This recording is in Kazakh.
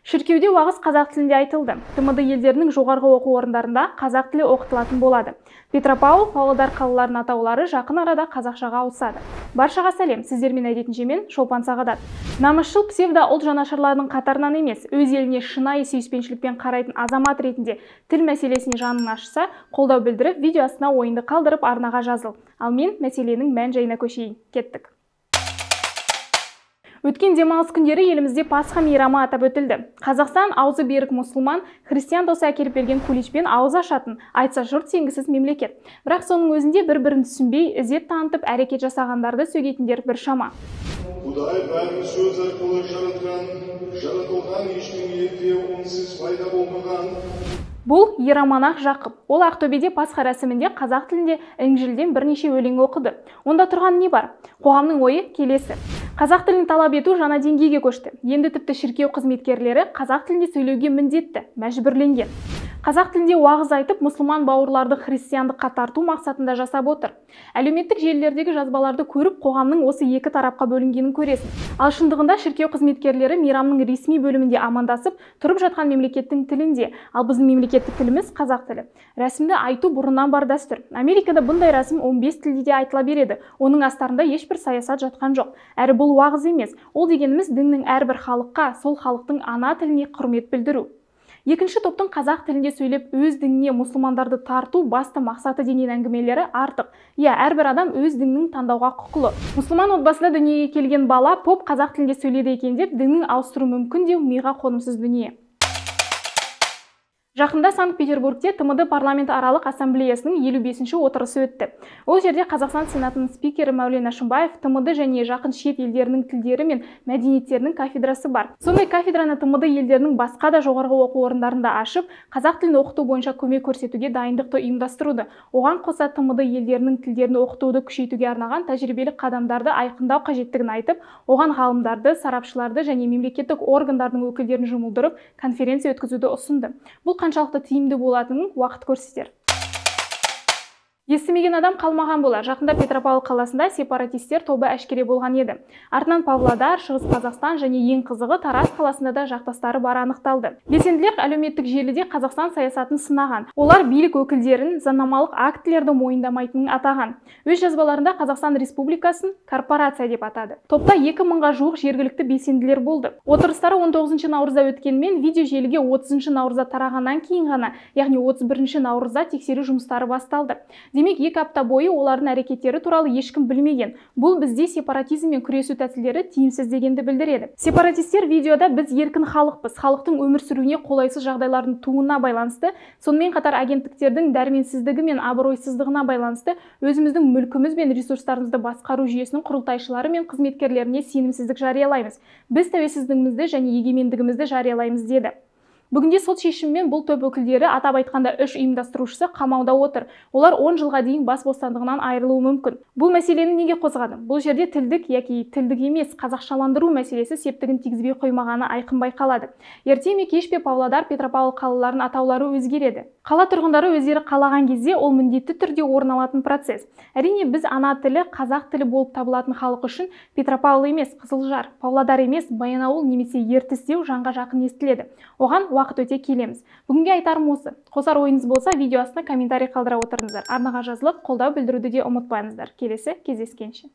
Шіркеуде уағыз қазақ тілінде айтылды. ТМД елдерінің жоғарғы оқу орындарында қазақ тілі оқытылатын болады. Петропавл, Павлодар қалаларының атаулары жақын арада қазақшаға ауысады. Баршаға сәлем, сіздермен әдетінше Шолпан Сағадат. Намысшыл псевдо ұлт жанашырларының қатарынан емес, өз еліне шынайы сүйіспеншілікпен қарайтын азамат ретінде тіл мәселесіне жанын ашса, қолдау білдіріп, видео астына ойынды қалдырып арнаға жазыл. Ал мен мәселенің мән-жайына көшейін. Кеттік. Өткен демалыс күндері елімізде Пасха мейрамы атап өтілді. Қазақстан аузы берік мұсылман, христиан досы әкеліп берген куличпен ауыз ашатын, айтса жұрт сенгісіз мемлекет. Бірақ соның өзінде бір-бірін түсінбей, ізет танытып, әрекет жасағандарды сөгетіндер бір шама. Құдай бәрін сөз арқылы жаратқан, жаратылған ештеңеде онсыз пайда болмаған. Бұл Ераманах Жақып. Ол Ақтөбеде Пасха рәсімінде қазақ тілінде Інжілден бірнеше өлең оқыды. Онда тұрған не бар? Қоғамның ойы келесі. Қазақ тілін талап ету жаңа деңгейге көшті. Енді тіпті шіркеу қызметкерлері қазақ тілінде сөйлеуге міндетті, мәжбүрленген. Қазақ тілінде уағыз айтып, мұсылман бауырларды христиандыққа тарту мақсатында жасап отыр. Әлеуметтік желілердегі жазбаларды көріп, қоғамның осы екі тарапқа бөлінгенін көресің. Ал шындығында шіркеу қызметкерлері мейрамның ресми бөлімінде амандасып, тұрып жатқан мемлекеттің тілінде, ал біздің мемлекеттік тіліміз қазақ тілі. Рәсімді айту бұрыннан бар дәстүр. Америкада бұндай рәсім 15 тілде де айтыла береді. Оның астарында ешбір саясат жатқан жоқ. Әрі бұл уағыз емес. Ол дегеніміз діннің әрбір халыққа, сол халықтың ана тіліне құрмет білдіру. Екінші топтың қазақ тілінде сөйлеп, өз дініне мұсылмандарды тарту басты мақсаты деген әңгімелері артық. Әрбір адам өз дінінің таңдауға құқылы. Мұсылман отбасында дүниеге келген бала поп қазақ тілінде сөйледі екен деп, дінін ауыстыру мүмкін деу миға қонымсыз дүние. Жақында Санкт-Петербургте ТМД парламент аралық ассамблеясының 55-ші отырысы өтті. Ол жерде Қазақстан Сенатының спикері Мәулен Әшімбаев ТМД және жақын шет елдерінің тілдері мен мәдениеттерінің кафедрасы бар. Сондай кафедраны ТМД елдерінің басқа да жоғарғы оқу орындарында ашып, қазақ тілін оқыту бойынша көмек көрсетуге дайындықты ұйымдастыруды. Оған қоса ТМД елдерінің тілдерін оқытуды күшейтуге арналған тәжірибелік қадамдарды айқындау қажеттігін айтып, оған ғалымдарды, сарапшыларды және мемлекеттік органдардың өкілдерін жұмылдырып, конференция өткізуді ұсынды. Бұл қаншалықты тиімді болатынын уақыт көрсетер. Естімеген адам қалмаған болар. Жақында Петропавл қаласында сепаратистер тобы әшкере болған еді. Артынан Павлодар, Шығыс Қазақстан және ең қызығы Тараз қаласында да жақтастары бары анықталды. Белсенділер әлеуметтік желіде Қазақстан саясатын сынаған. Олар билік өкілдерін заңнамалық актілерді мойындамайтынын атаған. Өз жазбаларында Қазақстан Республикасын корпорация деп атады. Топта 2000-ға жуық жергілікті белсенділер болды. Отырыстары 19 наурызда өткенмен, видео желіге 30 наурызда тарағаннан кейін ғана, яғни 31 наурызда тексеру жұмыстары басталды. Демек, 2 апта бойы олардың әрекеттері туралы ешкім білмеген. Бұл бізде сепаратизммен күресу тәсілдері тиімсіз дегенді білдіреді. Сепаратистер видеода біз еркін халықпыз, халықтың өмір сүруіне қолайсыз жағдайлардың туына байланысты, сонымен қатар агенттіктердің дәрменсіздігі мен абыройсыздығына байланысты өзіміздің мүлкіміз бен ресурстарымызды басқару жүйесінің құрылтайшылары мен қызметкерлеріне сенімсіздік жариялаймыз. Біз тәуелсіздігімізді және егемендігімізді жариялаймыз деді. Бүгінде сот шешімімен бұл топ өкілдері, атап айтқанда 3 ұйымдастырушысы қамауда отыр. Олар 10 жылға дейін бас бостандығынан айырылуы мүмкін. Бұл мәселені неге қозғадым? Бұл жерде тілдік яки тілдік емес, қазақшаландыру мәселесі септігін тигізбей қоймағаны айқын байқалады. Ерте ме кеш пе Павлодар, Петропавл қалаларының атаулары өзгереді. Қала тұрғындары өздері қалаған кезде ол міндетті түрде орын алатын процесс. Әрине, біз ана тілі, қазақ тілі болып табылатын халық үшін Петропавл емес, Қызылжар, Павлодар емес, Баянауыл немесе Ертіс деу жанға жақын естіледі. Оған уақыт өте келеміз. Бүгінге айтарым осы. Қосар ойыңыз болса, видео астына комментарий қалдыра отырыңыздар. Арнаға жазылып, қолдау білдіруді де ұмытпаңыздар. Келесі кездескенше.